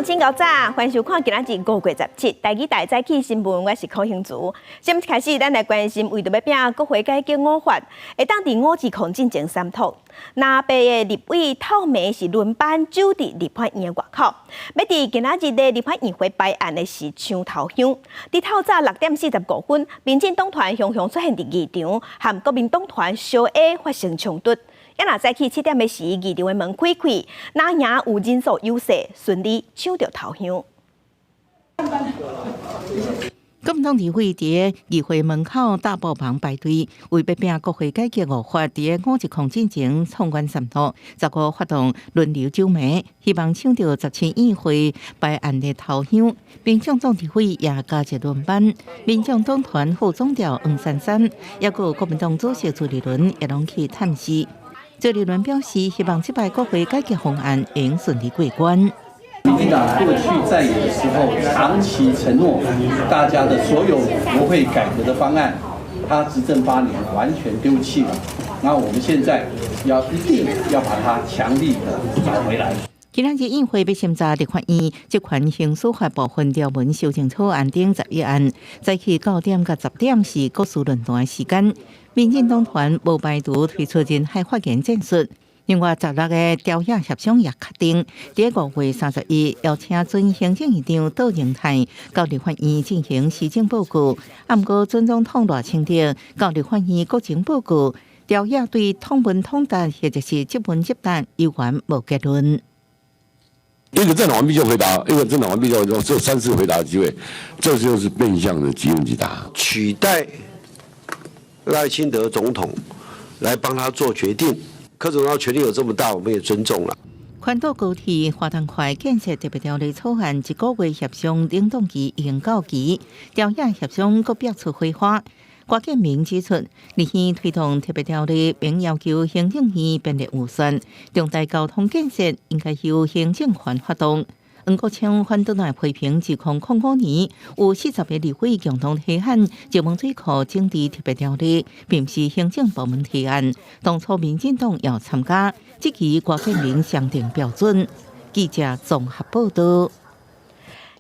上请到早，欢迎收看今仔日5月17台记大早起新闻，我是柯兴竹。先开始，咱来关心为着要拼国会改革5法，会当伫5字控进前3读。南北的立委透明是轮班守伫立法院的外口，要伫今仔日的立法院会摆案的是抢头香。伫透早6点45分，民进党团雄雄出现伫议场，和国民党团小 A 发生冲突。也若早起7点的时，议场的门开开，哪赢有人数优势，顺利抢到头香。国民党立委伫议会门口大步旁排队，为要拼国会改革5法，伫5日控进前创关3读，15发动轮流酒迷，希望抢到17议会摆案的头香。民众党立委也加入轮班，民众党团副总调黄珊珊，也有国民党主席朱立伦也拢去探视。朱立伦表示，希望这摆国会改革方案能顺利过关。民进党过去在野的时候，长期承诺大家的所有国会改革的方案，他执政8年完全丢弃了。那我们现在一定要把它强力的找回来。今仔日议会要审查立法院这款刑事法部分条文修正草案等11案，早起9点到10点是各事论坛的时间。民进党团无排除推出人海发言战术。另外，16个调解协商也确定，在5月31日邀请准行政院长杜荣泰到立法院进行施政报告。不过，准总统赖清德到立法院国情报告，调解对通文通达或者是即文即答有关无结论。一个政党完毕就回答，一个政党完毕就只有3次回答的机会，这就是变相的即问即答，取代赖清德总统来帮他做决定。柯总统权力有这么大，我们也尊重了。环岛高铁华东快建设特别条例草案1个月协商冷冻期已经到期，调解协商各表出火花。郭建明指出，立院推动特别条例，并要求行政院编列预算，重大交通建设应该由行政权发动。黄国昌反对来批评2005年有40个立委共同提案石门水库整治特别条例，并不是行政部门提案。当初民进党要参加，这期郭建明商定标准。记者综合报道。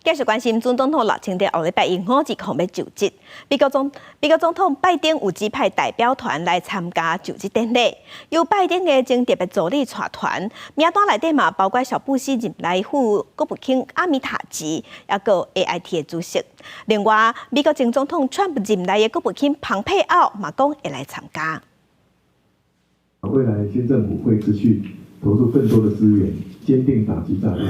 继续关心准总统赖清德后礼拜因5字控要就职，美国总统拜登有指派代表团来参加就职典礼，由拜登的前特别助理带团，名单内底嘛包括小布希任内副国务卿阿米塔吉，也个 AIT 的主席。另外，美国前总统川普任内的国务卿蓬佩奥嘛讲会来参加。未来新政府会持续投入更多的资源，坚定打击诈骗，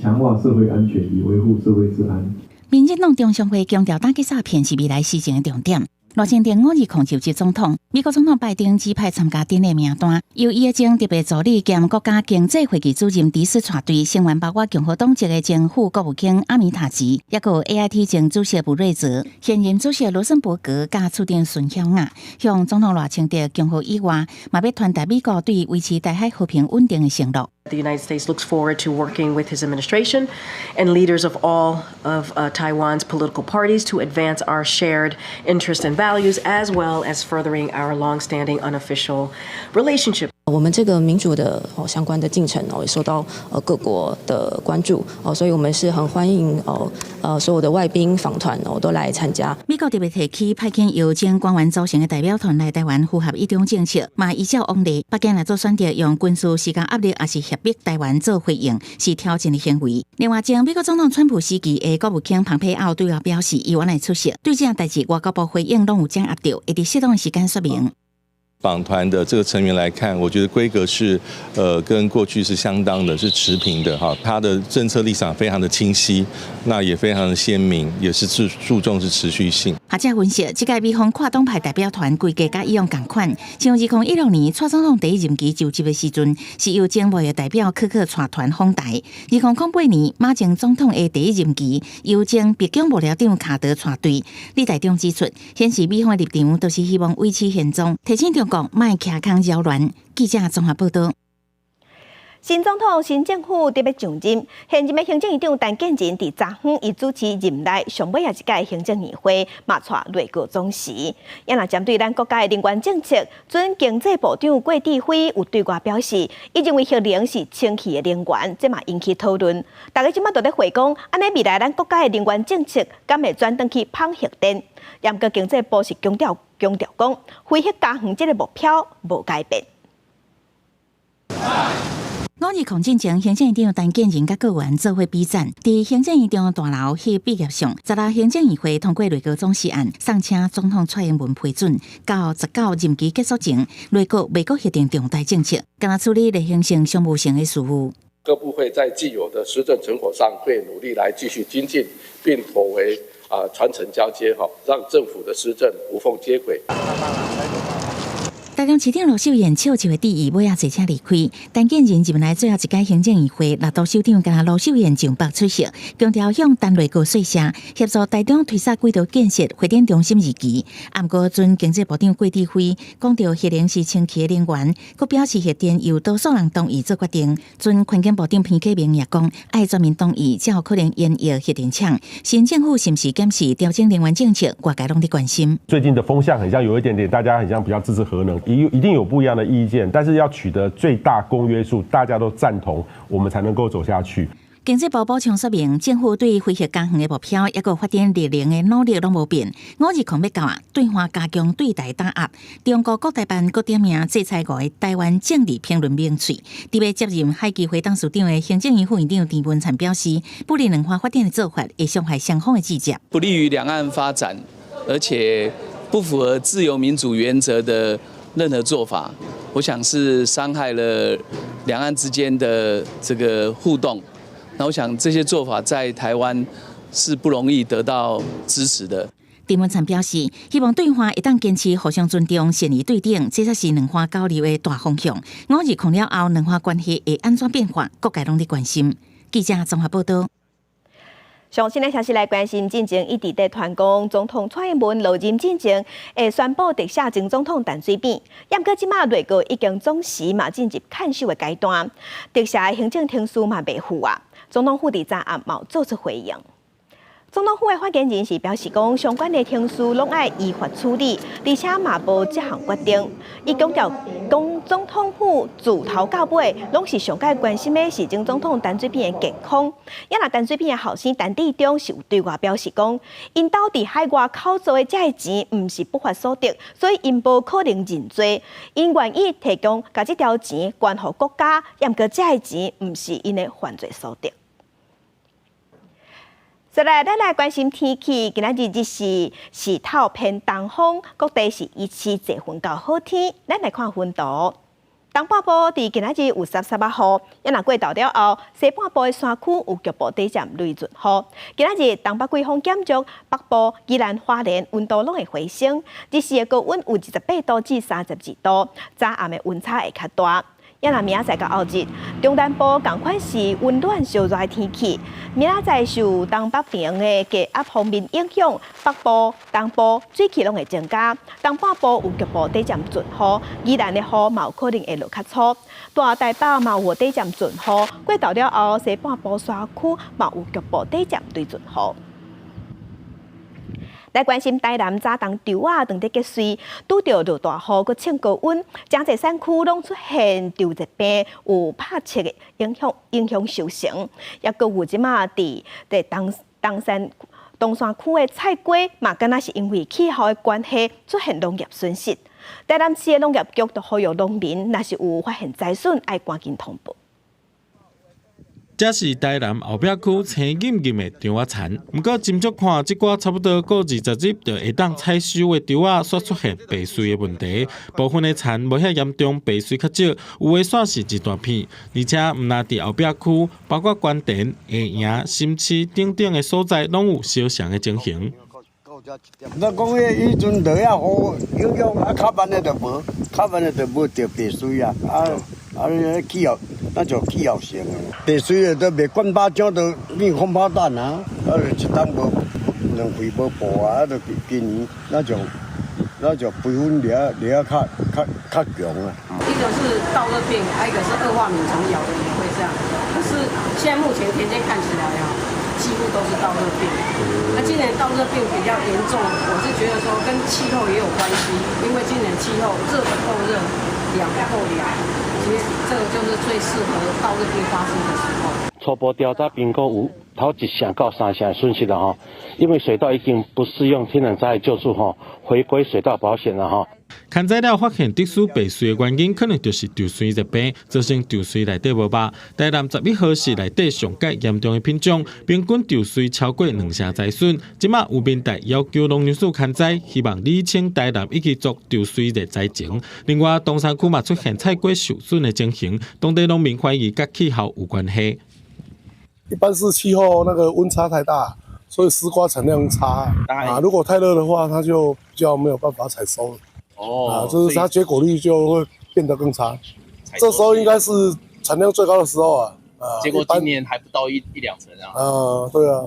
强化社会安全，以维护社会治安。民进党中常会强调打击诈骗是未来施政的重点。赖清德5日就职总统，美国总统拜登指派参加典礼名单，由伊的前特别助理兼国家经济会议主任迪斯带队，成员包括共和党籍的前副国务卿阿米塔吉，也有 AIT 前主席布瑞泽、现任主席罗森伯格甲厝长孙晓雅，向总统赖清德恭贺以外，嘛要传达美国对维持台海和平稳定的承诺。The United States looks forward to working with his administration and leaders of all of Taiwan's political parties to advance our shared interests and values, as well as furthering our long-standing unofficial relationship. 我们这个民主的相关的进程也受到各国的关注所以我们是很欢迎所有的外宾访团都来参加。美国特别提起派遣由前官员组成的代表团来台湾符合一中政策，嘛依照往例，北京来做选择用军事施加压力，也是胁迫台湾做回应，是挑战的行为。另外，前美国总统川普时期的国务卿蓬佩奥对外表示，伊愿来出席，对这样代志外交部回应拢有掌握到，会伫适当的时间说明。访团的这个成员来看，我觉得规格是跟过去是相当的，是持平的哈。他的政策立场非常的清晰，那也非常的鲜明，也是注重是持续性。学者分析，这届美方跨党派代表团规格甲以往同款，像2016年蔡总统第一任期就职的时阵，是由前卫的代表柯带团访台；2008年马前总统的第一任期，由前白宫幕僚长卡德带队。李台中指出，显示美方的立场都是希望维持现状，提醒中国莫骑空扰乱。记者综合报道。新总统、新政府特别上任，现任的行政院长陈建仁伫昨昏伊主持任内上尾一届行政议会，嘛带内阁总辞。也若针对咱国家的能源政策，准经济部长郭志辉有对外表示，伊认为核能是清气的能源，这嘛引起讨论。大家即马都咧回讲，安尼未来咱国家的能源政策敢会转转去放核电？严格经济部是强调讲，非核加远这个目标无改变。5日抗战前，行政院长陈建仁甲各员做伙比战，伫行政院长大楼迄毕业上，16行政议会通过内阁总辞案，送请总统蔡英文批准。到19任期结束前，内阁未决定重大政策，敢若处理例行性、商务性的事务。各部会在既有的施政成果上，会努力来继续精进，并妥为传承交接，让政府的施政无缝接轨。台中市长罗秀燕笑一回第二尾仔坐车离开，陈建仁入来最后一届行政议会，六都首长甲罗秀燕上北出席，强调向单内阁说谢，协助台中推展轨道建设发展中心2期。不过，准经济部长郭志辉讲到核能是清气的能源，佮表示核电由多数人同意做决定。准环境部长彭启明也讲，爱全面同意才有可能延役核电厂。新政府是不是检视调整能源政策，外界拢在关心。最近的风向很像有一点点，大家很像比较支持核能。一定有不一样的意见，但是要取得最大公约数，大家都赞同，我们才能够走下去。经济部补充说明，政府对非核加远的目标，抑个发展绿能的努力拢无变。5日抗要到对华加强对台打压，中国国台办各点名制裁外台湾政治评论名嘴。特别接任海基会董事长的行政院副院长陈文灿表示，不利两岸发展的做法，会伤害双方的季节，不利于两岸发展，而且不符合自由民主原则的任何做法，我想是伤害了两岸之间的这个互动。那我想这些做法在台湾是不容易得到支持的。陈文灿表示，希望对华一旦坚持互相尊重、善意对等，这才是两岸交流的大方向。5日抗了后，两岸关系会安怎变化，各界拢在关心。记者综合报道。上新的消息来关心，进前一直在传讲总统蔡英文落任进前会宣布特赦前总统陈水扁，不过即马内阁已经总辞嘛进入看守的阶段，特赦的行政程序嘛未赴啊。总统府伫昨暗嘛做出回应。总统府的发言人是表示讲，相关的程序拢爱依法处理，而且嘛无这项决定。伊强调，讲总统府自头到尾拢是上界关心的是前总统陈水扁的健康。也若陈水扁的后生陈致中是有对外表示讲，因兜伫海外口座的这个钱毋是不法所得，所以因无可能认罪。因愿意提供甲这条钱捐予国家，也毋过这个钱毋是因的犯罪所得。再来，咱来关心天气。今仔日是透偏东风，各地是依次侪云到好天。咱来看温度。东半部伫今仔日有13、18雨，也若过昼了后，西半部的山区有局部地暂雷阵雨。今仔日东北季风减弱，北部宜兰花莲温度拢会回升，日时的高温有28度至32度，早暗的温差会较大。也若明仔载到后日，中南部同款是温暖烧热的天气。明仔载受东北平的低压方面影响，北部、东部水汽拢会增加，东半部有局部短暂阵雨，宜兰的雨嘛有可能会落较粗。大台北嘛有短暂阵雨，过昼了后，西半部山区嘛有局部短暂对阵雨。来关心台南早冬稻啊，当地结穗，拄着落大雨，佮穿高温，真侪山区拢出现稻热病，有拍切的影响收成。也佮有即马伫东山区的菜瓜，嘛敢若是因为气候的关系，出现农业损失。台南市的农业局都呼吁农民，若是有发现灾损，爱赶紧通报。这是台南后壁区青吟吟的稻仔田，不过斟酌看，这寡差不多过20日就会当采收的稻仔，煞出现白穗的问题。部分的田无遐严重，白穗较少，有的煞是一大片，而且毋但伫后壁区，包括关田、下营、新市等等的所在，拢有烧伤的情形。那讲迄以前落遐雨，影响啊，较慢的就无，较慢的就无着白穗啊，气候，那就气候性的。白穗的都袂管巴掌，都变风炮弹啊，一冬无两回无补啊，就今年那就培训力较强啊。一个是稻热病，还有一个是恶化米虫咬的也会这样。可是现在目前田间看起来几乎都是稻热病。那今年稻热病比较严重，我是觉得说跟气候也有关系，因为今年气候热不够热，凉不够凉，其实这个就是最适合稻热病发生的时候。初步调查评估有头1成到3成的损失了哈，因为水稻已经不适用天然灾害救助哈，回归水稻保险了哈。看材料发现特殊白水的原因，可能就是稻穗热病，造成稻穗内底无肉。台南11号是内底上界严重的品种，平均稻穗超过2成栽损。即马有民代要求农业署看灾，希望厘清台南以及做稻穗热灾情。另外，东山区嘛出现菜瓜受损的情形，当地农民怀疑跟气候有关系。一般是气候那个温差太大，所以丝瓜产量差啊。如果太热的话，它就比较没有办法采收了。就是它结果率就会变得更差。这时候应该是产量最高的时候啊。结果今年还不到1-2成啊。对啊。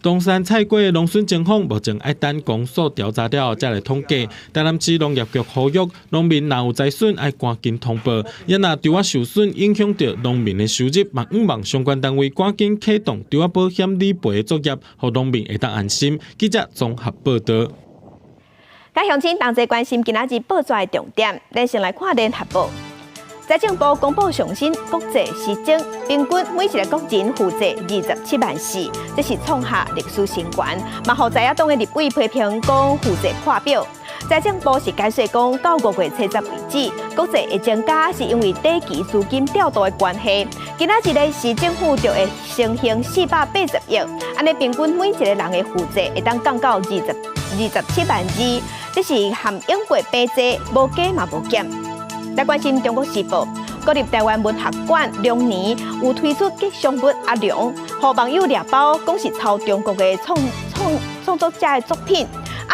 东山菜瓜的农损情况，目前要等公所调查了后再来统计。台南市农业局呼吁农民若有灾损，要赶紧通报。也若稻仔受损，影响到农民的收入，嘛希望相关单位赶紧启动稻仔保险理赔的作业，让农民会当安心。记者综合报道。甲乡亲同齐关心今仔日报纸的重点，咱先来看联合报。财政部公布上新国际时政，平均每一个国人负债27万4，这是创下历史新高。嘛，互在野党的立委批评讲负债破表。财政部是解释讲，到5月70为止，国债会增加是因为短期资金调度的关系。今仔日的市政府就会承行480亿，安尼平均每一个人的负债会当降到27万2，这是含英国币债无加嘛无减。来关心《中国时报》，国立台湾文学馆龙年有推出吉祥物阿良，互网友掠包，讲是抄中国的创作者的作品。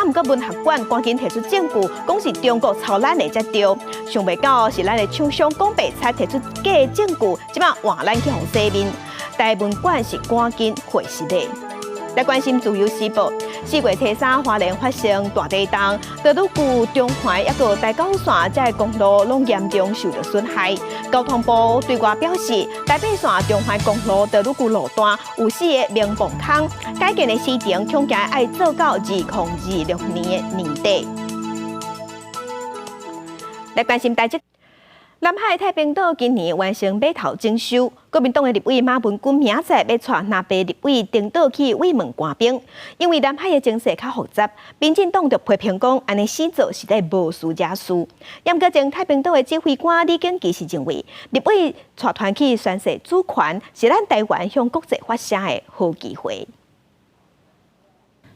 毋过文学馆赶紧提出证据，讲是中国抄咱的才对。想袂到是咱的厂商讲白才提出假的证据，即马换咱去互洗面。台文馆是赶紧回实的。来关心《自由时报》，4月初3，花莲发生大地震，道路区、中环抑个大高线这公路拢严重受到损害。交通部对外表示，台北线中环公路道路区路段有4个明磅坑，改建的时程恐计要做到2026年的年底。来关心台积。南海太平岛今年完成码头征收，国民党的立委马文君明仔载要带南北立委登岛去慰问官兵，因为南海的情势较复杂，民进党就批评讲，安尼施作是在无事惹事。也毋过，前太平岛的指挥官李景基是认为，立委带团去宣示主权，是咱台湾向国际发声的好机会。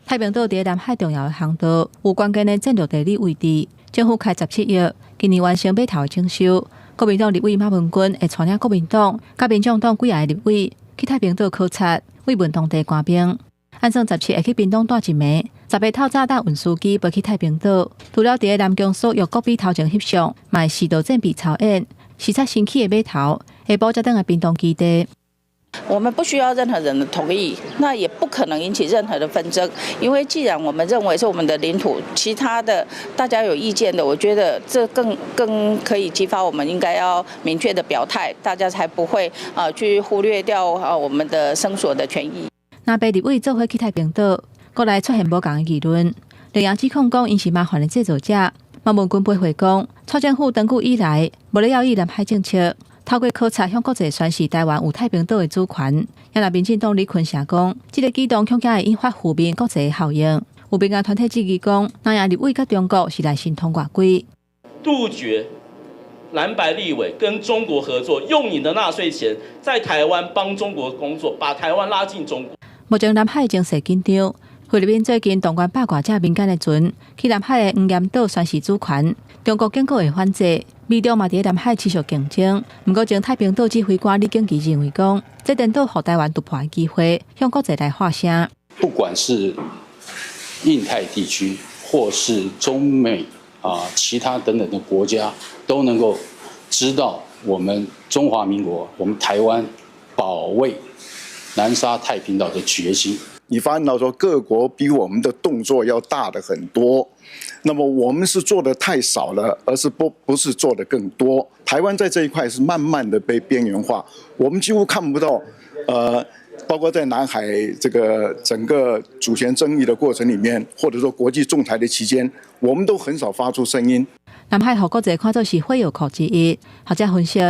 太平岛伫南海重要的航道，有关键的战略地理位置。政府开17亿，今年完成码头的征收。国民党立委马文君会带领国民党、甲民众党几个立委去太平岛考察，慰问当地官兵。按算17会去屏东带一枚，10月透早搭运输机飞去太平岛。除了伫南疆所与国比头前翕相，嘛是视战备操演，视察新起的码头，下晡才登来屏东基地。我们不需要任何人的同意，那也不可能引起任何的纷争，因为既然我们认为是我们的领土，其他的大家有意见的，我觉得这更可以激发我们应该要明确的表态，大家才不会去忽略掉我们的生所的权益。南北立委做伙去太平岛，国内出现无同的议论，另洋指控讲因是麻烦的制造者。马文君批回讲，蔡政府长久以来无咧要以南海政策。透过考察向国际宣示台湾有太平岛的主权，也让民进党李坤城讲，这个举动恐怕会引发负面国际效应。有民间团体质疑讲，南洋立委甲中国是来新通外规，杜绝蓝白立委跟中国合作，用你的纳税钱在台湾帮中国工作，把台湾拉进中国。目前南海情势紧张，菲律宾最近动员800架民间的船去南海的黄岩岛宣示主权，中国警告会反制。美中嘛伫南海持续竞争，不过前太平岛指挥官李景基认为讲，这颠倒互台湾突破的机会，向国际来发声。不管是印太地区，或是中美其他等等的国家，都能够知道我们中华民国、我们台湾保卫南沙太平岛的决心。你发现到说各国比我们的动作要大的很多，那么我们是做的太少了，而是不是做的更多。台湾在这一块是慢慢的被边缘化，我们几乎看不到，包括在南海这个整个主权争议的过程里面，或者说国际仲裁的期间，我们都很少发出声音。南海合国者看作是火药库之一，学者分析，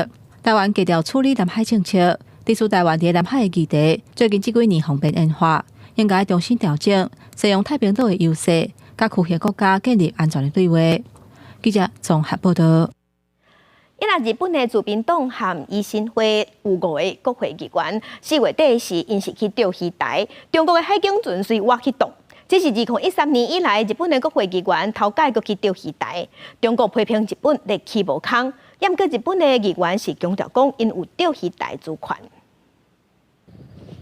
台湾低调处理南海政策，历史台湾在南海的议题，最近这几年方便演化，应该重新调整，使用太平岛的优势，甲区域国家建立安全的对话。记者综合报道。因为日本的自民党和维新会有5个国会议员4月底时因是去钓鱼台，中国的海警船随挖去洞。这是2013年以来日本的国会议员头届过去钓鱼台。中国批评日本劣气无空，也过日本的议员是强调讲因有钓鱼台主权。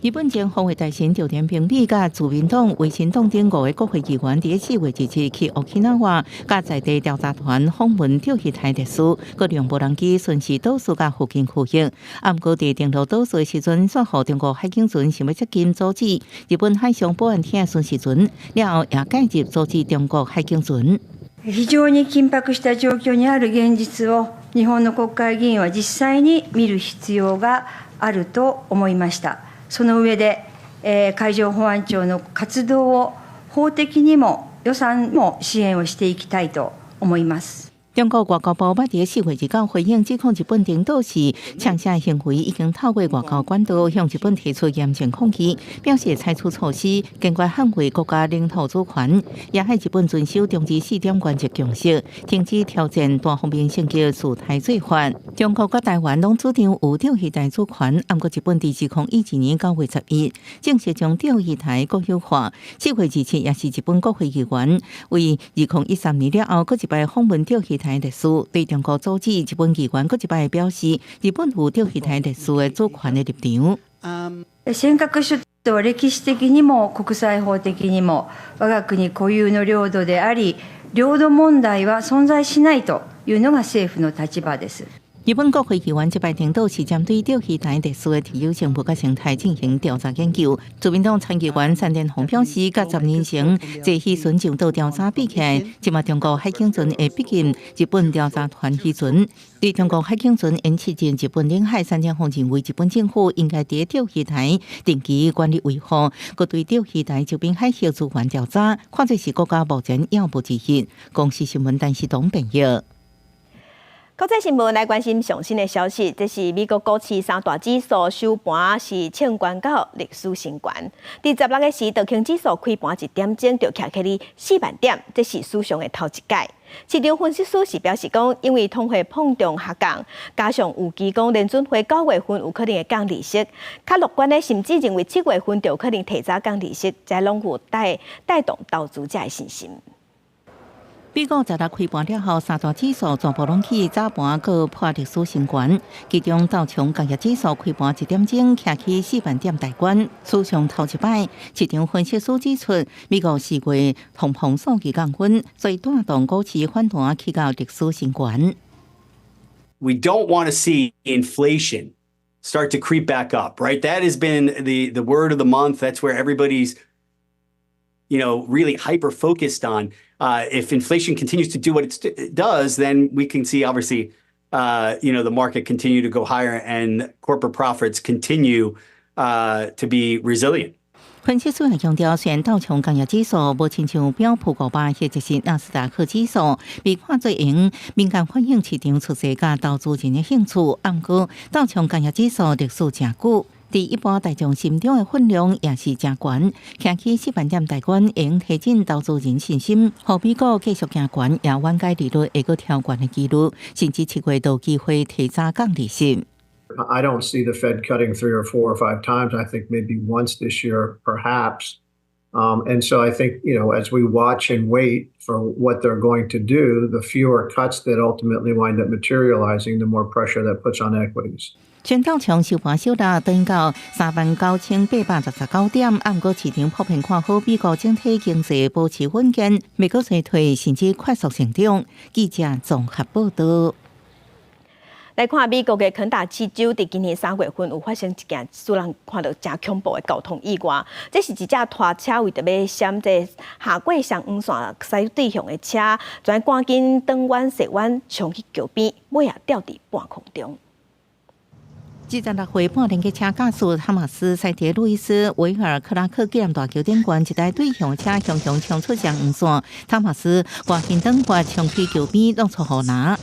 日本前防卫大臣赵田平美甲自民党、维新党等5个国会议员伫4月1日去沖縄，甲在地调查团访问钓鱼台特殊，各用无人机巡视岛屿甲附近区域。毋过伫登陆岛屿的时阵，煞互中国海警船想要接近阻止日本海上保安厅巡视船，了后也介入阻止中国海警船。非常に緊迫した状況にある現実を日本の国会議員は実際に見る必要があると思いました。その上で、海上保安庁の活動を法的にも予算も支援をしていきたいと思います。中国外交部捌伫4月29回应指控日本领导时抢下行为已经透过外交管道向日本提出严正抗议，表示采取措施坚决捍卫国家领土主权，也喺日本遵守中日4点原则共识，停止挑战单方面升级事态做法。中国甲台湾拢主张有钓鱼台主权，不过日本伫2011年9月11正式将钓鱼台国有化。4月27也是日本国会议员为2013年了后，搁一摆访问钓鱼台历史，对中国阻止日本议員搁一擺表示，日本有钓魚台歷史嘅主權嘅立場。尖閣諸島は歴史的にも国際法的にも我が国固有の領土であり、領土問題は存在しないというのが政府の立場です。日本国会議員這擺領導是針對釣魚台歷史嘅持有性物甲生態進行調查研究。自民黨參議員陳連紅表示，甲10年前這漁船上島調查比起來，即馬中國海警船會逼近日本調查團漁船。對中國海警船因刺進日本領海，陳連紅認為日本政府應該喺釣魚台定期管理維護，佮對釣魚台周邊海峽資源調查，看作是國家目前要務之一。公視新聞陳時東報道。國際新聞來關心上新的消息，這是美國股市三大指數收盤是創關到歷史新高。第16個時，道瓊指數開盤1點鐘就徛起4萬點，這是史上的頭一屆。市場分析師是表示講，因為通貨膨脹下降，加上預期講聯準會9月份有可能會降利息，較樂觀的甚至認為7月份就有可能提早降利息，才攏有帶動投資者的信心。美國16開盤了後，三大指數全部攏起早盤各破歷史新高，其中道瓊工業指數開盤1點鐘徛起4萬點大關，史上頭一擺。市場分析師指出，美國4月通膨數據降溫，所以帶動股市反彈去到歷史新高。We don't want to see inflation start to creep back up, right? That has been the word of the month. That's where everybody's really hyper-focused on. If inflation continues to do what it does, then we can see, obviously, the market continue to go higher and corporate profits continue to be resilient. 分析師強調，雖然道瓊工業指數無親像標普500或者是納斯達克指數被看做用，敏感反映市場出現甲投資人的興趣。不過，道瓊工業指數歷史真久。第一般大眾心中的分量也是真懸，徛起4萬點大關，會用提振投資人信心。互美國繼續行懸，也緩解利率會個調懸的機率，甚至7月都有機會提早降利息。I don't see the Fed cutting 3 or 4 or 5 times. I think maybe once this year, perhaps. And so I think, as we watch and wait for what they're going to do, the fewer cuts that ultimately wind up materializing, the more pressure that puts on equities. 全道瓊收盤收達登到39819點，不過市場普遍看好美國整體經濟保持穩健，美國衰退甚至快速成長。記者綜合報道。来看美国的肯塔基州，伫今年3月份有发生一件使人看到真恐怖的交通意外。这是一架拖车为着要闪这下过上黄线驶对向的车，全赶紧转弯侧弯冲去桥边，尾也掉伫半空中。76岁半年的车驾驶哈马斯塞迪路易斯维尔克拉克纪念大桥顶悬一台对向车向冲出上黄线，哈马斯赶紧转弯冲去桥边，弄出护拿。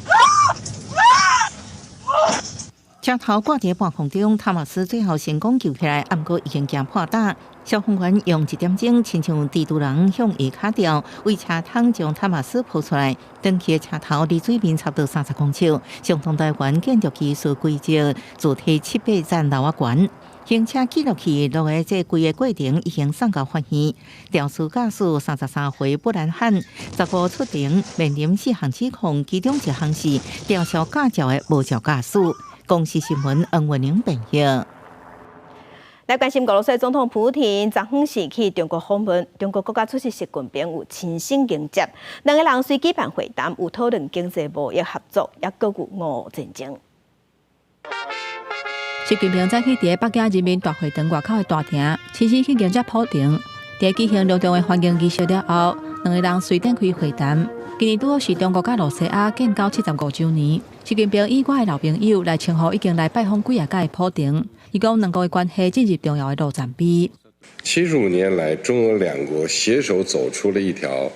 车头挂在半空中，塔马斯最后成功救起来，不过已经惊破胆。消防员用1点钟，亲像蜘蛛人向伊卡掉，为车窗将塔马斯抱出来。登去的车头离水面差不多30公尺，相同台湾建筑技术规则，主体7-8层楼仔悬。行车记录器录的这规个过程已经送到法院。肇事驾驶33岁布兰汉15出庭，面临4项指控，其中1项是吊销驾照的无照驾驶。公司新闻恩文玲报道。来关心俄罗斯总统普廷昨昏时去中国访问，中国国家主席习近平有亲身迎接，两个人随举办会谈，有讨论经济贸易合作，也各有俄乌战争。习近平早起伫北京人民大会堂外口的大厅，亲身去迎接普廷。在举行隆重的欢迎仪式了后，两个人随展开会谈。今年拄好是中国甲罗西亚建交75周年，习近平以我的老朋友来称呼已经来拜访几啊届的普廷。伊讲两国的关系进入重要的路站碑。75年来，中俄两国携手走出了一条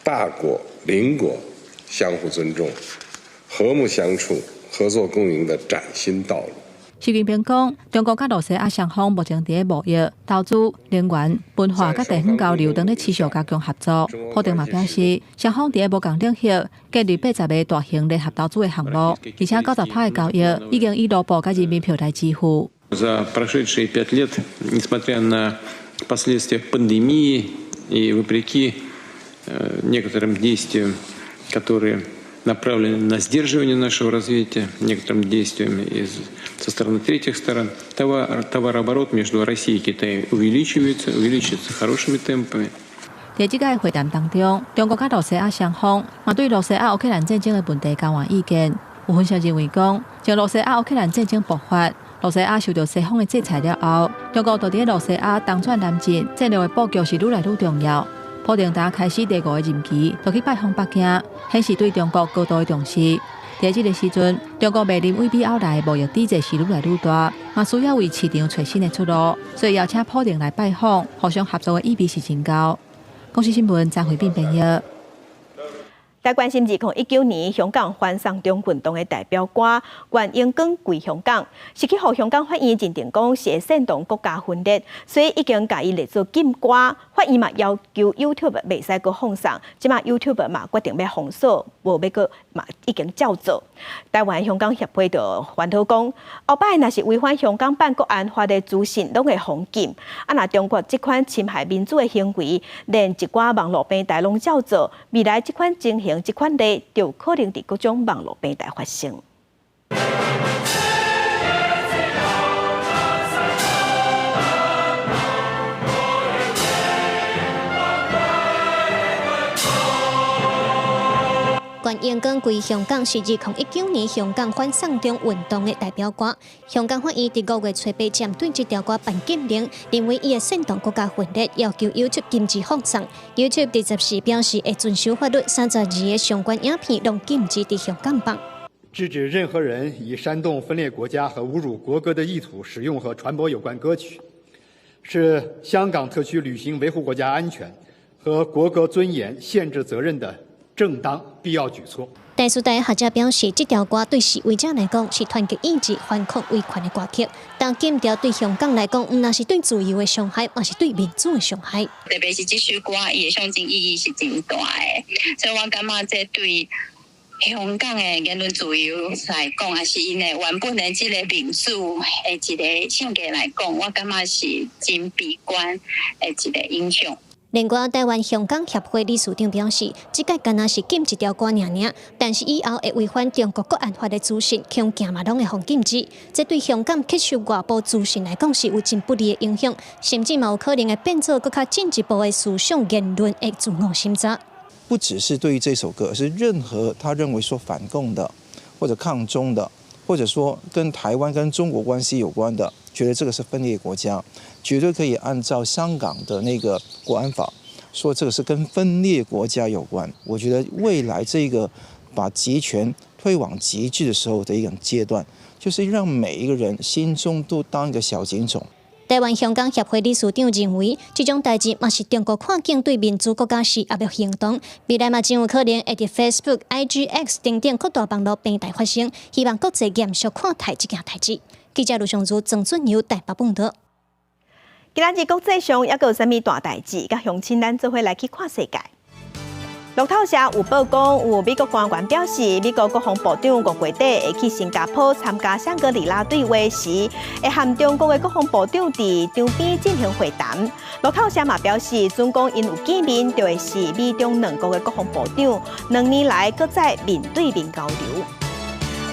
大国邻国相互尊重、和睦相处、合作共赢的崭新道路。习近平讲，中国甲罗西亚双方目前伫贸易、投资、能源、文化甲地方交流等咧持续加强合作。普廷嘛表示，双方伫无共领域建立80个大型联合投资的项目，而且90%的交易已经以卢布甲人民币来支付。За прошедшие 5 лет, несмотря на последствия пандемии и вопреки некоторым действиям, которые направлены на сдерживание нашего развития, некоторым действиям со стороны третьих сторон, товарооборот между Россией и Китаем увеличивается хорошими темпами. 在这个会谈当中，中国甲罗西亚双方嘛对罗西亚乌克兰战争的问题交换意见。有分析认为讲，从罗西亚乌克兰战争爆发，罗西亚受到西方的制裁了后，中国就伫罗西亚东转南进战略的布局是愈来愈重要。普廷打开始第5个任期，就去拜访北京，显示对中国高度的重视。在这个时阵，中国面临威逼敖来的贸易抵制是愈来愈大，嘛需要为市场找新的出路，所以邀请普廷来拜访，互相合作的意味是真高。公司新闻张慧斌编译。来关心2019年香港反送中运动的代表歌《愿永光归香港》，是去互香港法院认定讲是会煽动国家分裂，所以已经甲伊列作禁歌。法院嘛要求 YouTube 袂使搁放送，即马 YouTube 嘛决定要封锁，无要搁嘛已经照做。台湾香港协会就反讨讲，后摆若是违反香港版国安法的资讯，拢会封禁。若中国即款侵害民主的行为，连一寡网络平台拢照做，未来即款情形、即款例，就可能伫各种网络平台发生。愿永光归香港是2019年香港反送中运动的代表歌。香港法院伫5月初8针对这条歌颁禁令，认为伊会煽动国家分裂，要求 YouTube 禁止放送。YouTube 第14表示会遵守法律，32个相关影片拢禁止伫香港放。制止任何人以煽动分裂国家和侮辱国歌的意图使用和传播有关歌曲，是香港特区履行维护国家安全和国歌尊严限制责任的正当必要举措。大师大学者表示，这条歌对示威者来讲是团结意志、反抗威权的歌曲，但禁调对香港来讲，唔那是对自由的伤害，嘛是对民主的伤害。特别是这首歌，伊的象征意义是真大的，所以我感觉这对香港的言论自由来讲，也是因为原本的这个民主的一个性格来讲，我感觉是真悲观的一个影响。另外，台湾香港协会理事长表示，这届敢若是禁一条歌尔，但是以后会违反中国国安法的资讯，恐惊嘛拢会封禁止。这对香港吸收外部资讯来讲是有真不利的影响，甚至嘛有可能会变做更加进一步的思想言论的自我审查。不只是对于这首歌，而是任何他认为说反共的或者抗中的，或者说跟台湾跟中国关系有关的，觉得这个是分裂国家，绝对可以按照香港的那个国安法说这个是跟分裂国家有关。我觉得未来这个把集权推往极致的时候的一个阶段，就是让每一个人心中都当一个小警种。台湾香港协会理事长认为，这种代志嘛是中国跨境对民主国家施压的行动，未来嘛真有可能会伫 Facebook、IG、X 等各大网络平台发生。希望国际严肃看待这件代志。记者卢尚珠、郑俊友台北报道。今仔日国际上还有啥物大代志？甲乡亲咱做伙来去看世界。路透社有报讲，有美国官员表示，美国国防部长5月底会去新加坡参加香格里拉对话时，会和中国的国防部长伫场边进行会谈。路透社嘛表示，准讲因有见面，就会是美中两国的国防部长2年来搁再面对面交流。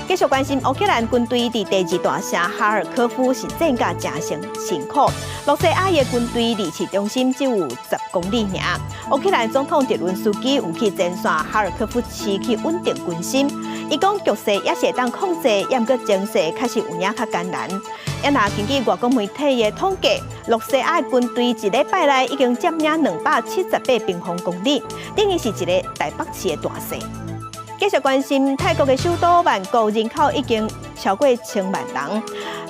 继续关心乌克兰军队伫第2大城哈尔科夫是战甲真辛苦。罗西亚的军队离市中心只有10公里尔。乌克兰总统泽伦斯基有去前线哈尔科夫市去稳定军心。伊讲局势也是会当控制，也毋过情势确实有影较艰难。也若根据外国媒体的统计，罗西亚的军队一礼拜内已经占领278平方公里，等于是一个台北市的大小。继续关心泰国的首都曼谷人口已经超过1000万人。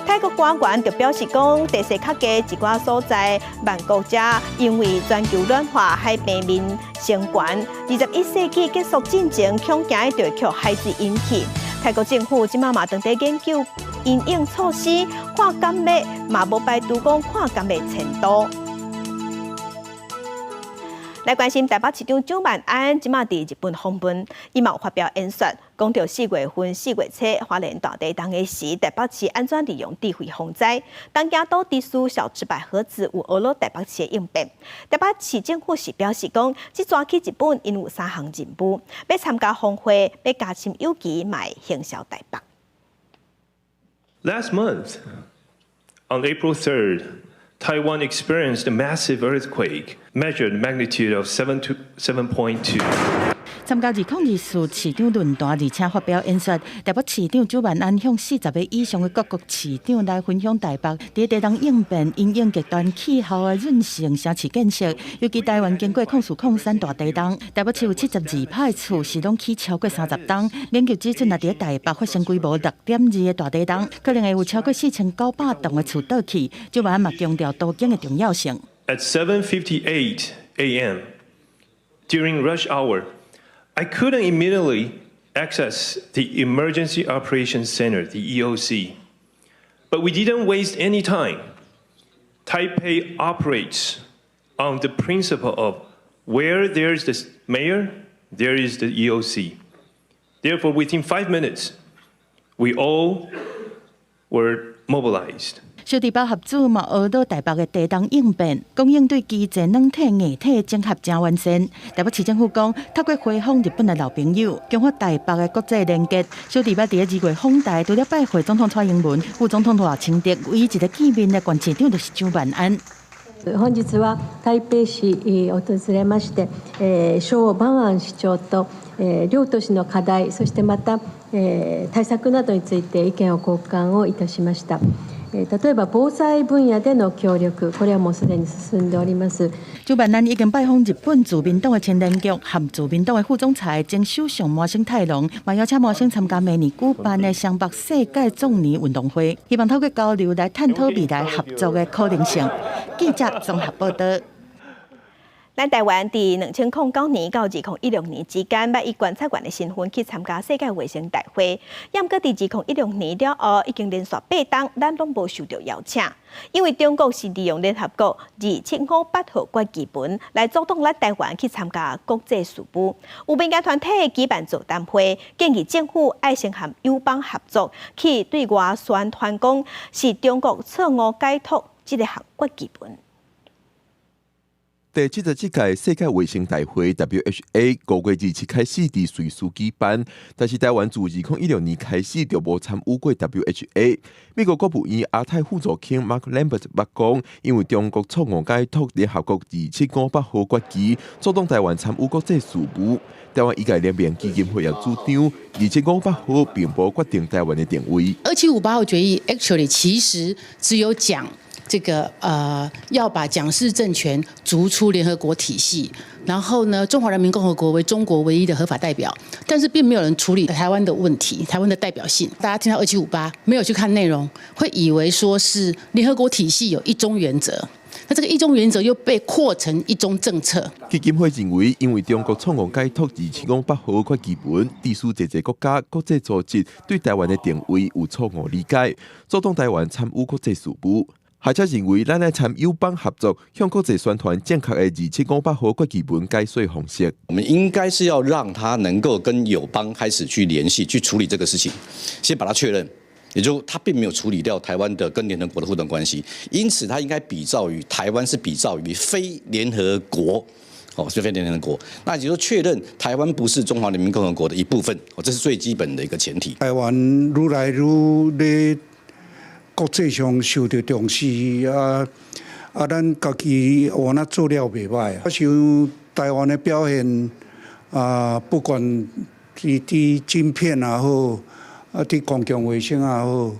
泰国官员就表示讲，地势较低一寡所在，曼谷遮因为全球暖化，海平面升悬，21世纪结束进程，恐惊会着海水引起。泰国政府即马嘛正在研究因应措施，看敢要嘛无排除讲看敢要迁都。来关心台北市长蒋万安，即马伫日本访问，伊嘛有发表演说，讲到4月份、4月初花莲大地震的时，台北市安怎利用智慧防灾。东京都地区小池百合子有学了台北市的应变。台北市政府是表示讲，即抓去日本因有3项任务，要参加峰会，要加深友谊，嘛会行销台北。Last month, on April 3rd, Taiwan experienced a massive earthquake, measured magnitude of 7.2. 参加2024市长论坛，而且发表演说。台北市长蒋万安向40个以上的各国市长来分享台北伫地动应变、因应极端气候的韧性城市建设。尤其台湾经过0403大地震，台北市有72派厝是拢起超过30栋。研究指出，若伫台北发生规模6.2的大地震，可能会有超过4900栋的厝倒去。蒋万安嘛强调岛警的重要性。At 7:58 a.m. during rush hour, I couldn't immediately access the Emergency Operations Center, the EOC. But we didn't waste any time. Taipei operates on the principle of where there's the mayor, there is the EOC. Therefore, within 5 minutes, we all were mobilized. 小弟包合组嘛学到台北的地动应变，讲应对基层软体、硬体整合真完善。台北市政府讲，透过回访日本的老朋友，强化台北的国际连接。小弟要伫2月访台，除了拜会总统蔡英文、副总統賴清德，唯一一个见面的县市長就是蒋万安。本日は台北市を訪れまして、蒋万安市長と、両都市の課題、そしてまた、対策などについて意見を交換をいたしました。例えば防災分野での協力、これはもうすでに進んでおります。蒋万安已经拜访日本自民党的前联局和自民党的副总裁兼首相麻生太郎，嘛邀请麻生参加明年举办的湘北世界壮年运动会，希望透过交流来探讨未来合作的可能性。记者综合报道。咱台湾伫2009年到2016年之间，捌以观察员的身份去参加世界卫生大会。也毋过伫2016年了后，已经连续8档，咱拢无受到邀请。因为中国是利用联合国2758号决议文来阻挡咱台湾去参加国际事务。有民间团体举办座谈会，建议政府爱先和友邦合作，去对外宣传讲是中国错误解读这个项决议文。第77届世界卫生大会 WHA 5月27开始伫瑞士举办，但是台湾自2016年开始就无参与过 WHA。美国国务院亚太副总卿 Mark Lambert 捌讲，因为中国错误解读联合国2758号决议，阻挡台湾参与国际事务。台湾医界联盟基金会也主张，2758号并无决定台湾的定位。2758号决议 actually 其实只有讲。这个要把蒋氏政权逐出联合国体系，然后呢，中华人民共和国为中国唯一的合法代表，但是并没有人处理台湾的问题，台湾的代表性。大家听到2758没有去看内容，会以为说是联合国体系有一中原则。那这个一中原则又被扩成一中政策。基金会认为，因为中国错误解读2758号决议文，致使一国家、国际组织对台湾的定位有错误理解，阻挡台湾参与国际事务。学者认为，咱来参友邦合作，向国际宣传正确的2758号决议文解说方式。我们应该是要让他能够跟友邦开始去联系，去处理这个事情，先把它确认。也就他并没有处理掉台湾的跟联合国的互动关系，因此他应该比照于台湾是比照于非联合国。是非联合国，那也就是说确认台湾不是中华人民共和国的一部分，这是最基本的一个前提。台湾愈来愈在国际上受到重视咱家己换那做了袂歹。我想台湾的表现不管伫晶片也好，伫公共卫生也好，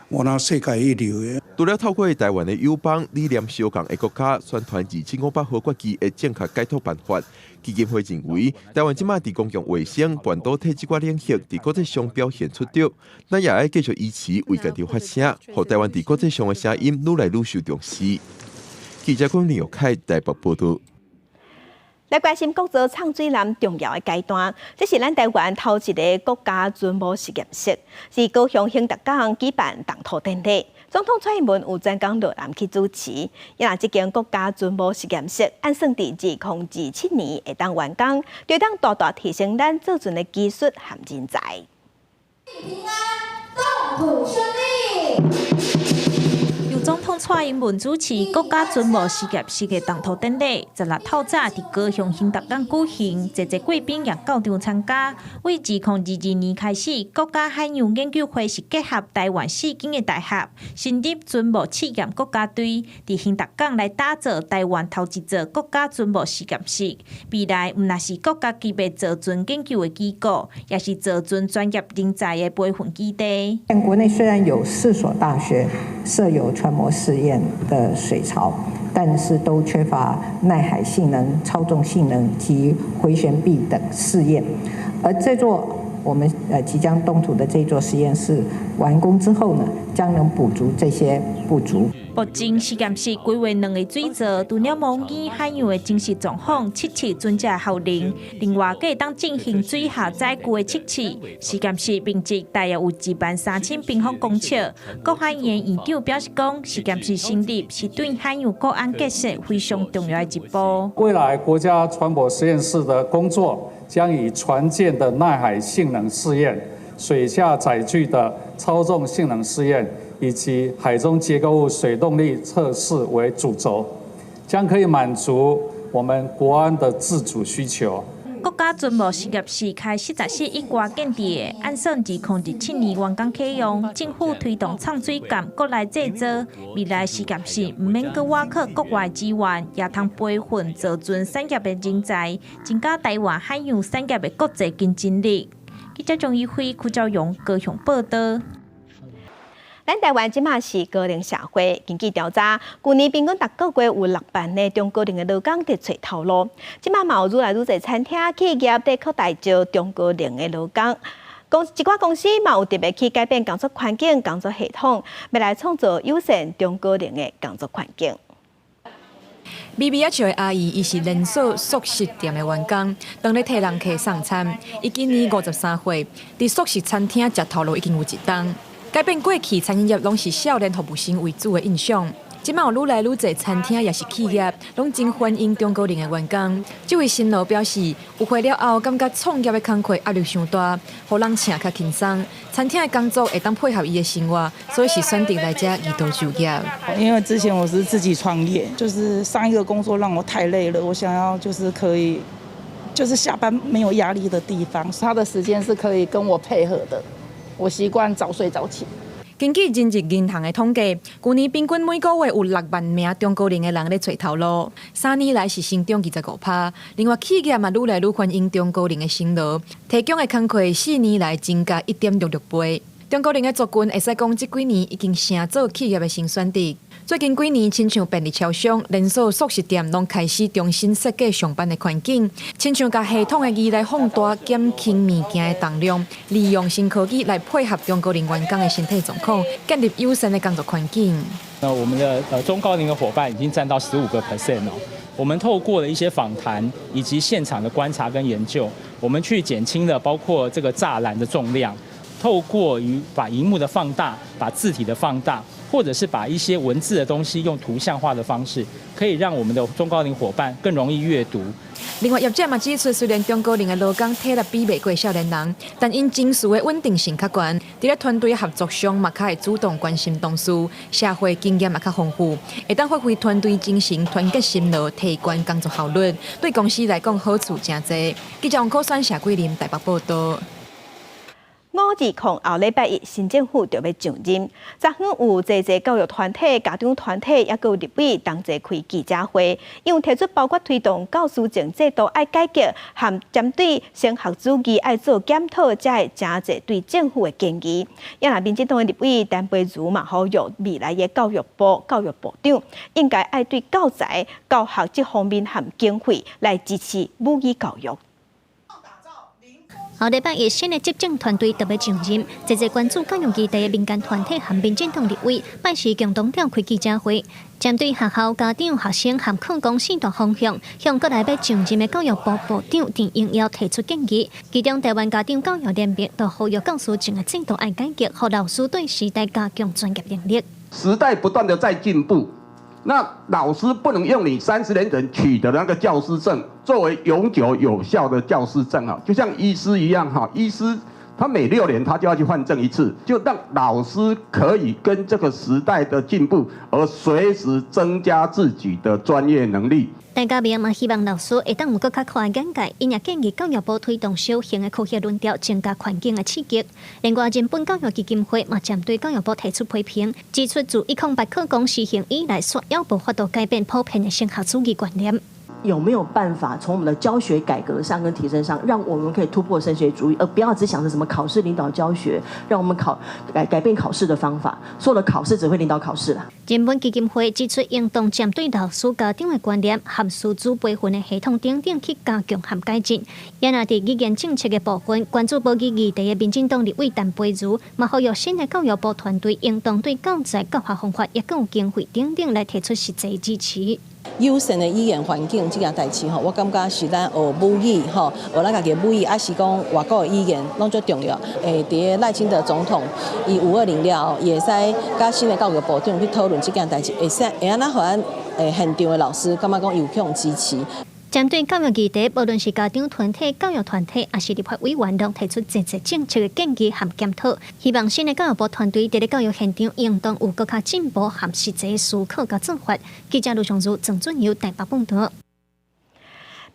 我那世界一流的。除了透过台湾的友邦、理念相同的国家宣传2758号决议的正确解读办法，基金会认为，台湾即马伫公共卫生、半导体这块领域伫国际上表现出色，咱也要继续以此为家己发声，让台湾伫国际上的声音愈来愈受重视。记者郭林凯台北报道。来关心国造唱水南重要的阶段，这是咱台湾头一个国家军武实验室，是高雄兴达港举办动土典礼。总统蔡英文有专讲落南去主持，因为这间国家军武实验室按算伫2027年会当完工，就当大大提升咱造船的技术和人才。平安，动土顺利。由总统蔡英文主持国家军武实验室的动土典礼，16透早伫高雄兴达港举行，侪贵宾也到场参加。为2022年开始，国家海洋研究会是结合台湾4间的大学，成立军武试验国家队，伫兴达港来打造台湾头一座国家军武实验室。未来毋但是国家级别造船研究的机构，也是造船专业人才的培训基地。国内虽然有4所大学设有船舶试验的水槽，但是都缺乏耐海性能、操纵性能及回旋臂等试验。而这座我们即将动土的这座实验室完工之后呢，将能补足这些不足。目前实验室规划2个水槽，除了模拟海洋的真实状况，测试船只效能，另外还会当进行水下载具的测试。实验室面积大约有13000平方公尺。国海研院长表示讲，实验室成立是对海洋国安建设非常重要的一步。未来国家船舶实验室的工作将以船舰的耐海性能试验、水下载具的操纵性能试验，以及海中结构物水动力测试为主轴，将可以满足我们国安的自主需求。国家军武实验室开14亿外建地，按算2027年完工启用。政府推动唱水舰国内制造，未来实验室唔免阁挖靠国外资源，也通培训造船产业的人才，增加台湾海洋产业的国际竞争力。记者张一辉、邱兆勇高雄报道。咱台湾即马是高龄社会，根据调查，去年平均逐个月有6万的中高龄的劳工伫找头路。即马嘛有愈来愈侪餐厅、企业在扩大招中高龄的劳工。一寡公司嘛有特别去改变工作环境、工作系统，要来创造友善中高龄的工作环境。微微仔笑的阿姨，伊是连锁素食店的员工，当咧替人客送餐。伊今年53岁，伫素食餐厅食头路已经有1档。改变过去餐饮业拢是少年服务生为主的印象。即卖有愈来愈侪餐厅也是企业，拢真欢迎中高龄的员工。这位新老表示，有会了后，感觉创业的工课压力伤大，互人请较轻松。餐厅的工作会当配合伊的生活，所以是选择来这二度就业。因为之前我是自己创业，就是上一个工作让我太累了，我想要就是可以，就是下班没有压力的地方，他的时间是可以跟我配合的。我习惯早睡早起。根据人力银行的统计，去年平均每个月有6万名中高龄的人咧找头路，3年来是成长25%。另外，企业嘛愈来愈欢迎中高龄的辛劳，提供的工课4年来增加1.66倍。中高龄的族群会使讲，这几年已经成做企业的新选择。最近几年，亲像便利超商、连锁速食店，拢开始重新设计上班的环境，亲像甲系统的机来放大减轻物件的重量，利用新科技来配合中高龄员工的身体状况，建立友善的工作环境。那我们的中高龄的伙伴已经占到15%哦。我们透过了一些访谈以及现场的观察跟研究，我们去减轻了包括这个栅栏的重量，透过把萤幕的放大，把字体的放大。或者是把一些文字的东西用图像化的方式，可以让我们的中高龄伙伴更容易阅读。另外，业者嘛指出，虽然中高龄的劳工体力比袂过少年人，但因情绪的稳定性较悬，伫咧团队合作上嘛较会主动关心同事，社会经验嘛较丰富，会当发挥团队精神、团结心劳，提高工作效率，对公司来讲好处真多。记者王可选谢桂林台北报道。520后礼拜一，新政府就要上任。昨昏有侪教育团体、家长团体，也有立委同齐开记者会，因为提出包括推动教师证制度爱改革，和针对升学主义爱做检讨，才会真侪对政府的建议。也若民进党的立委陈培如嘛呼吁未来的教育部长应该爱对教材、教学这方面和经费来支持母语教育。后礼拜一，新的执政团队特别上任，侪侪关注教育议题的民间团体和民进党立委拜时共同召开记者会，针对学校、家长、学生和课纲4大方向，向过来要上任的教育部部长陈永尧提出建议。其中，台湾家长教育联盟就呼吁教师证的制度爱改革，让老师对时代加强专业能力。时代不断的在进步。那老师不能用你30年前取得的那个教师证作为永久有效的教师证啊，就像医师一样哈，医师他每6年他就要去换证一次，就让老师可以跟这个时代的进步而随时增加自己的专业能力。大家民嘛希望老师会当有更较宽的眼界，因也建议教育部推动小型的科学论调，增加环境的刺激。另外，人本教育基金会嘛针对教育部提出批评，指出自108课纲施行以来，所要无法度改变普遍的升学主义观念。有没有办法从我们的教学改革上跟提升上，让我们可以突破升学主义，而不要只想着什么考试领导教学，让我们改变考试的方法，所有的考试只会领导考试啦。人本基金会指出，应当针对老师家长的观念和师资培训的系统等等去加强和改进。也那伫语言政策的部分，关注母语议题的民进党立委陈培如，嘛呼吁新的教育部团队应当对教材、教学方法也更有经费等等来提出实际支持。友善的语言环境这件代志吼，我感觉是咱学母语吼，学咱家己母语，还是讲外国的语言，拢最重要。伫赖清德总统以520了后，也使甲新的教育部长去讨论这件代志，会安怎互咱现场的老师感觉讲有这种支持。针对教育议题，无论是家长团体、教育团体，还是立法委员，拢提出一政策的建议和检讨，希望新的教育部团队伫咧教育现场应当有更加进步和实际思考甲做法。记者卢尚如、郑俊佑台北报道。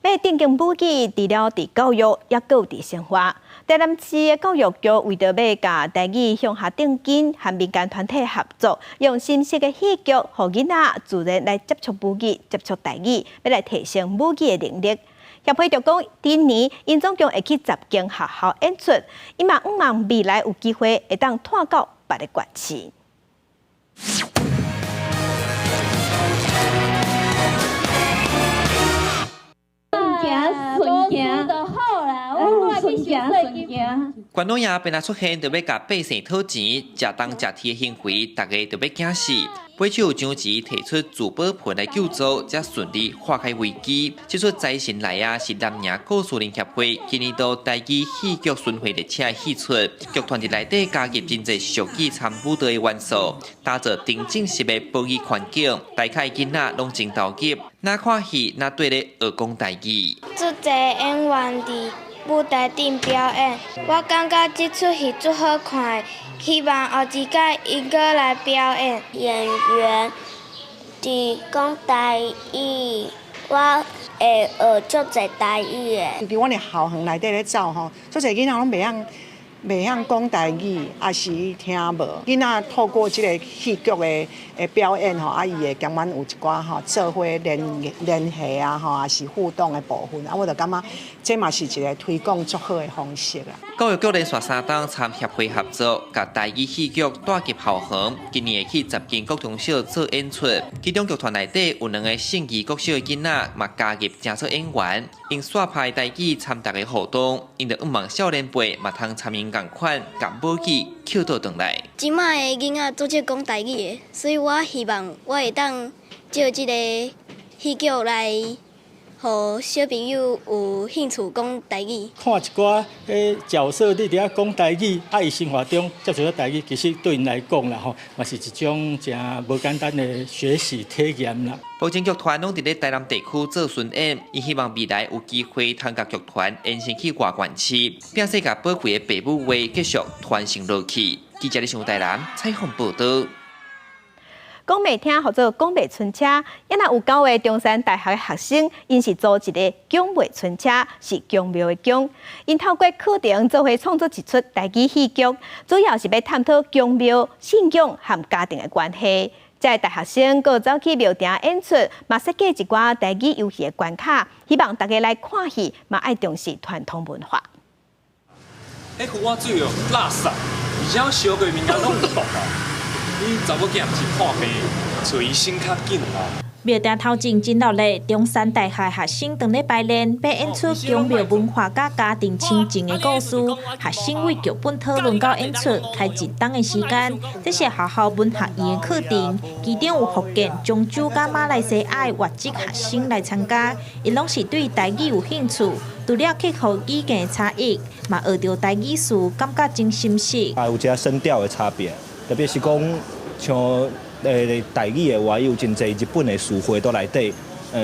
要定定母语，除了伫教育，也有伫生活。台南市的教育局为着要甲台语向下定根，和民间团体合作，用新式的戏剧，互囡仔自然来接触母语、接触台语，要来提升母语的能力。协会就讲，今年因总共会去10间学校演出，伊嘛希望未来有机会会当拓到别个县市。顺行就好啦，我顺行顺行。关老爷便来出现，就要甲百姓讨钱，食东食天的行为，大家就要惊死。买手张吉提出自保盆来救助，才顺利化解危机。这出财神来啊，是南洋故事林协会今年度台语戏剧巡回列车戏出，剧团伫内底加入真侪俗语参舞蹈的元素，打造沉浸式的保育环境，大概囡仔拢真投入，哪看戏哪对咧学讲台语。足侪演员伫舞台顶表演，我感觉这出戏足好看的。希望后一届伊搁来表演。演员伫讲台语，我会学足侪台语的。伫阮的校园内底咧走吼，足侪囡仔拢袂晓讲台语，也是听无。囡仔透过即个戏剧的表演吼，伊会甘愿有一寡吼做伙联系啊吼，也是互动的部分。我就感觉这嘛是一个推广足好的方式啦。教育局连续3档参协会合作，甲台语戏剧带入校园，今年会去10间国中小做演出。其中剧团内底有2个信义国小的囡仔，嘛加入正式演员，用耍派台语参大家互动，因着望少年辈嘛通参与共款，甲母语扣倒转来。即摆的囡仔做这讲台语的，所以我希望我会当借这个戏剧来，互小朋友有兴趣讲台语。看一寡角色你伫遐讲台语，伊生活中接触到台语，其实对因来讲啦吼，嘛是一种真无简单的学习体验啦。目前剧团拢伫咧台南地区做巡演，伊希望未来有机会通甲剧团延伸去外县市，并且甲宝贵的父母话继续传承落去。记者李上台南采访报道。讲袂听或者讲袂顺车，也若有9位中山大学的学生，因是做一个讲袂顺车，是强庙的强。因透过课程做伙创作一出台语戏剧，主要是要探讨强庙、信仰和家庭的关系。在大学生搁走去庙埕演出，嘛设计一寡台语游戏的关卡，希望大家来看戏，嘛爱重视传统文化。迄壶我水哦，垃圾，而且我烧过面甲拢有毒啊！你查某囝毋是破病，找医生较紧啦。庙埕头前真热闹，中山大学学生当咧排练，要演出强庙文化甲家庭亲情的故事。学生为剧本讨论到演出，开1档的时间。这是学校文学院的课程，其中有福建、漳州甲马来西亚的外籍学生来参加，因拢是对台语有兴趣。除了克服语言的差异，嘛学到台语词，感觉真深刻。有一个声调的差别，特别是讲像。台语的话，有真侪日本的词汇在内底，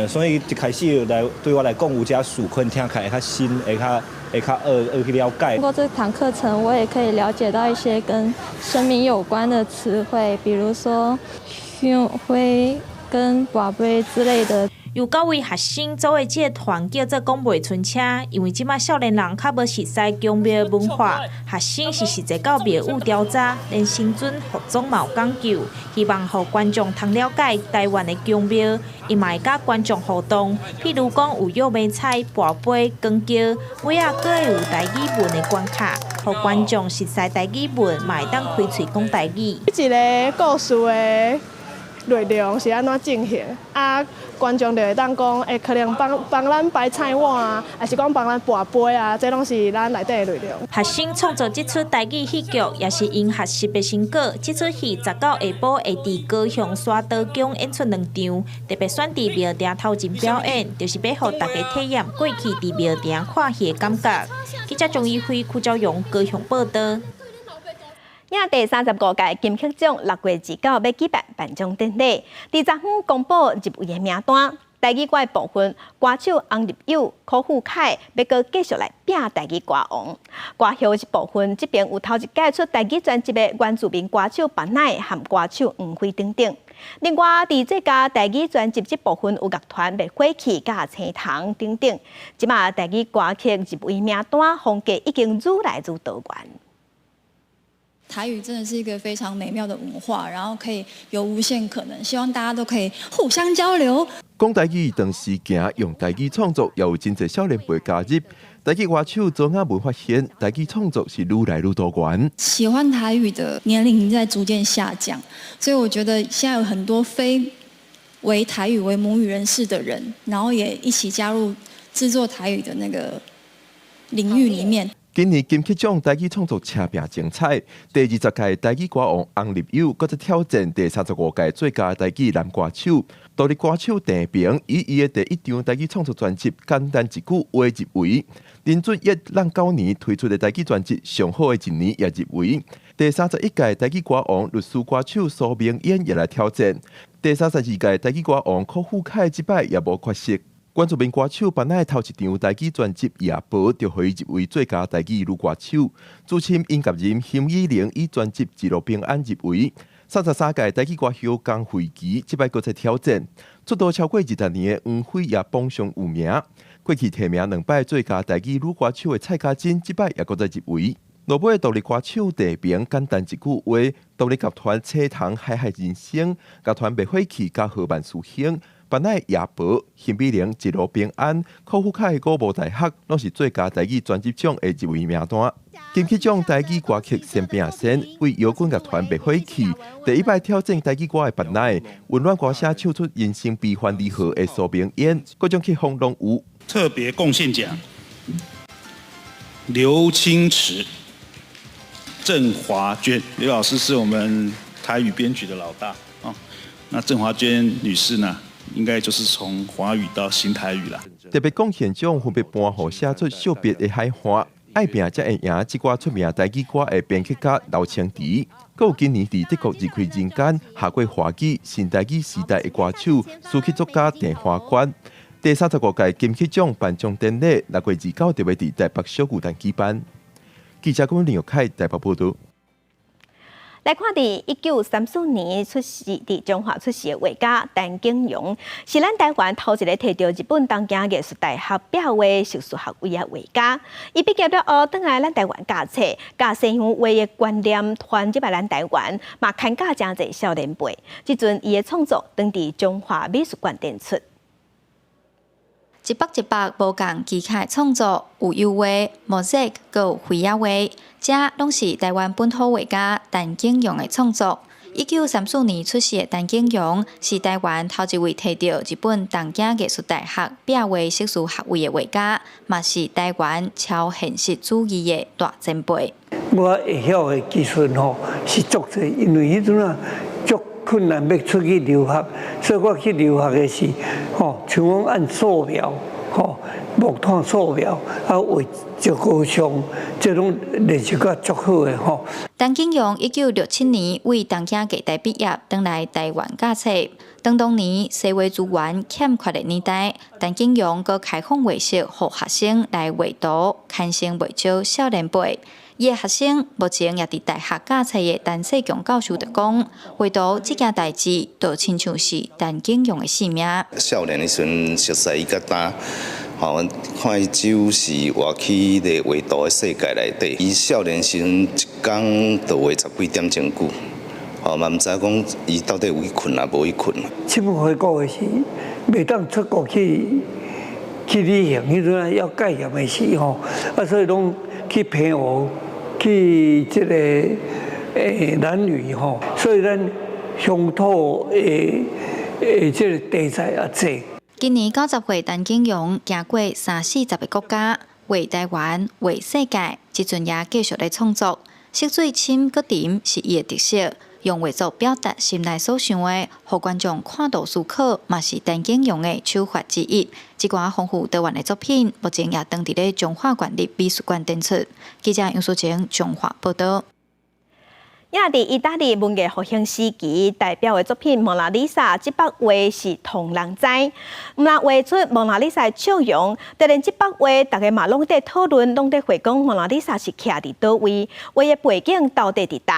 所以一开始对我来讲，有遮词汇听起来较新，会较学去了解。通过这堂课程，我也可以了解到一些跟生命有关的词汇，比如说香灰跟宝贝之类的。有9位学生组的这个团叫做讲袂顺车，因为即摆少年人较无熟悉强庙文化，学生是实际到庙宇调查，连新尊服装嘛有讲究，希望互观众通了解台湾的强庙，伊嘛会甲观众互动，譬如讲有约买菜、跋杯、讲叫，尾仔佫会有台语文的关卡，互观众熟悉台语文，嘛会当开喙讲台语。一个故事的内容是安怎进行啊？观众就会当讲，可能帮咱摆菜碗啊，还是讲帮咱跋杯啊，这拢是咱内底的内容。学生创作这出台语戏剧，也是因学习的成果。这出戏19下晡会伫高雄沙岛宫演出2场，特别选伫庙埕头前表演，就是要互大家体验过去伫庙埕看戏的感觉。记者钟义辉、邱兆勇高雄报道。影第35届金曲奖6月29要举办颁奖典礼，伫昨昏公布入围的名单。台语歌部分，歌手洪立友、柯富凯要搁继续来拼台语歌王。歌后一部分，这边有头一届出台语专辑的原住民歌手白乃和歌手黄辉等等。另外，伫这家台语专辑这部分有乐团灭火器、甲青塘等等。即马台语歌曲入围名单，风格已经愈来愈多元。台语真的是一个非常美妙的文化，然后可以有无限可能，希望大家都可以互相交流。讲台语长时行，用台语创作，也有真侪少年辈加入。台语歌手左眼文发现，台语创作是愈来愈多元。喜欢台语的年龄在逐渐下降，所以我觉得现在有很多非为台语为母语人士的人，然后也一起加入制作台语的那个领域里面。今年金曲奖台语创作车拼精彩，第20届台语歌王洪立友，搁再挑战第35届最佳台语男歌手。独立歌手陈平以伊的第1张台语创作专辑《简单一句话》入围。林俊逸让9年推出的台语专辑《上好的一年》也入围。第31届台语歌王律师歌手苏明燕也来挑战。第32届台语歌王柯富凯这摆也无缺席。原住民歌手本来头一张台语专辑《夜婆》就可以入围最佳台语女歌手。资深音乐人邢依玲以专辑《一路平安》入围。33届台语歌后江惠琪这摆搁再挑战。出道超过20年的黄辉也榜上有名。过去提名2摆最佳台语女歌手的蔡嘉珍这摆也搁再入围。落尾的独立歌手陈平简单一句话，独立集团车堂海海人生，集团灭火器加和万事兴。本来夜婆、邢美玲一路平安、柯富凯古无大学，拢是最佳台语专辑奖的入围名单。金曲奖台语歌曲先并先为摇滚乐团灭火器，第1摆挑战台语歌的本来温暖歌声唱出人生悲欢离合的苏明燕，各种曲风拢有。特别贡献奖，刘清池、郑华娟，刘老师是我们台语编曲的老大啊。那郑华娟女士呢？应该就是从华语到新台语啦。特别贡献奖分别颁予写出惜别的海花，爱拼才会赢这挂出名台语歌的编曲家刘清池，还有今年伫德国离开人间下过华语新台语时代的歌手书曲作家郑华娟。第35届金曲奖颁奖典礼6月29日伫台北小巨蛋举办。记者林玉凯台北报道。来看伫1934年出世伫中华出世的画家陈景荣，是咱台湾头一个摕到日本东京艺术大学壁画学术学位的画家。伊毕业了后，转来咱台湾教册，甲西洋画的观念传入来咱台湾，嘛牵教真侪少年辈。即阵伊的创作当伫中华美术馆展出。一百无共技巧创作，有油画、模式，佮有绘画画，这拢是台湾本土画家陈景荣的创作。1934年出世的陈景荣是台湾头一位摕到日本东京艺术大学壁画学术学位的画家，嘛是台湾超现实主义的大前辈。我会晓的技术是足多，因为迄阵啊足困难要出去留学，所以我去留学的是像讲按素描，木炭素描，画石膏像，这种练习个足好的陈景荣1967年为东京艺大毕业，转来台湾教册。当年社会资源欠缺的年代，陈景荣佮开放画室，予学生来画图，牵成袂少少年辈。伊的学生目前也伫大学教册的陈世强教授就讲，画图这件代志，就亲像是陈景荣的性命。少年的时阵熟悉伊甲呾，看伊就是活去咧画图的世界内底。伊少年时阵一天就画10几点钟久，嘛毋知讲伊到底有去困啊，无去困。七分回国的是，袂当出国去旅行，迄阵要戒严的是所以拢去澎湖。去这个男女所以咱乡土这个题材也多。今年90岁陈景荣行过30-40个国家，为台湾、为世界，即阵也继续来创作。色水深佮沉是伊的特色，用画作表达心内所想的，互观众看到思考，嘛是陈景荣的手法之一。这寡丰富多元的作品，目前也登伫咧中华馆立美术馆展出。记者杨淑晴中华报道。也伫意大利文艺复兴时期代表的作品《蒙娜丽莎》，这幅画是同人知。毋但画出蒙娜丽莎的笑容，就连这幅画，大家嘛拢在讨论，拢在回讲蒙娜丽莎是徛伫倒位，画的背景到底伫倒？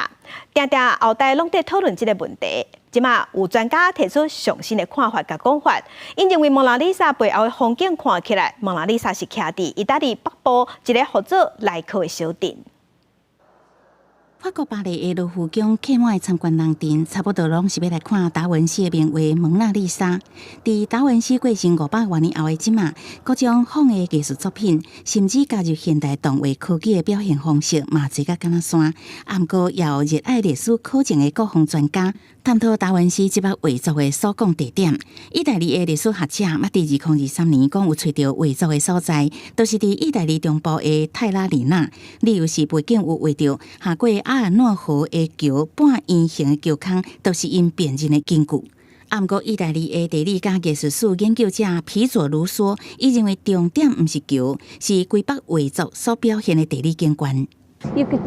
定定后代拢在讨论这个问题。即马有专家提出上新的看法甲讲法，因认为蒙娜丽莎背后的风景看起来，蒙娜丽莎是徛伫意大利北部一个号做莱科的小镇。法国巴黎的卢浮宫客满的参观人群，差不多拢是要来看达文西的名画《蒙娜丽莎》。伫达文西过身500多年后的即马，各种仿的艺术作品，甚至加入现代动画科技的表现方式，嘛侪甲敢若山。不过，也有热爱历史考证的各方专家探讨达文西即摆画作的所讲地点。意大利的历史学者捌伫2023年讲有找到画作的所在，都是伫意大利中部的泰拉里纳，理由是背景有画到下过阿尔诺河的桥半圆形的桥坑，都是因辨认的根据。不过，意大利的地理甲艺术史研究者皮佐卢说，伊认为重点毋是桥，是规北画作所表现的地理景观。You could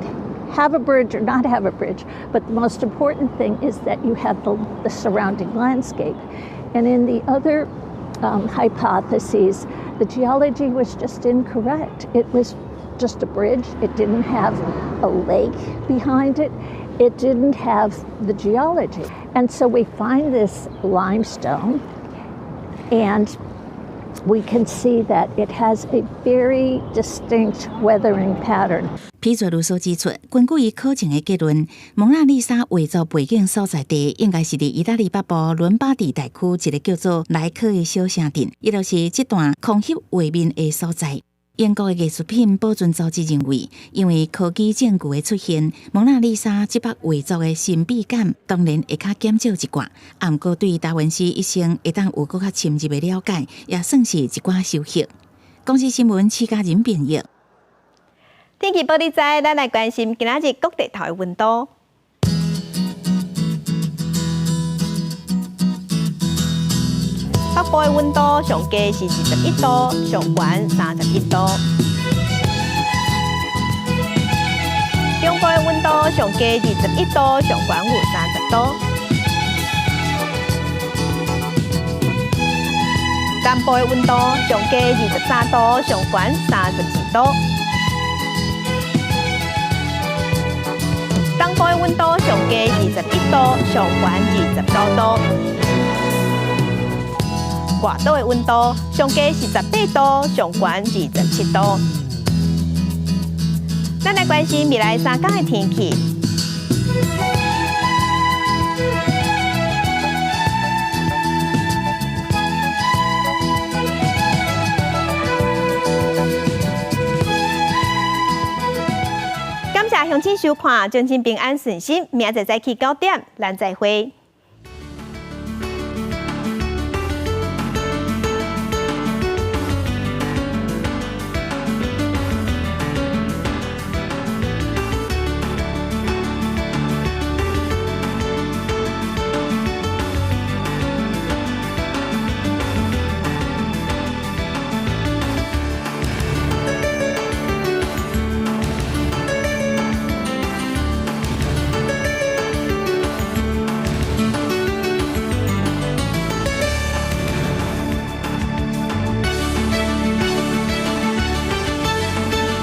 have a bridge or not have a bridge, but the most important thing is that you have the surrounding landscape. And in the other hypotheses, the geology was just incorrect. It was just a bridge. It didn't have a lake behind it. It didn't have the geology. And so we find this limestone, and we can see that it has a very distinct weathering pattern. 皮佐卢所指出，根据伊考证的结论，蒙娜丽莎画作背景所在地应该是伫意大利北部伦巴第地区一个叫做莱科的小城镇，也就是这段空翕画面的所在。英国的艺术品保存组织认为，因为科技证据的出现，蒙娜丽莎这幅画作的神秘感当然会较减少一寡。不过，对达文西一生会当有更较深入的了解，也算是一寡收获。公司新闻戚家人编译。天气报你知，咱来关心今仔日各地头的温度。北部的温度上低是21度，上悬31度；中部的温度上低21度，上悬有30度；南部的温度上低23度，上悬32度；东部的温度上低21度，上悬22度。外岛的温度上低是18度，上悬27度。咱来关心未来3天的天气。感谢乡亲收看，将亲平安顺心，明仔载早起9点，咱再会。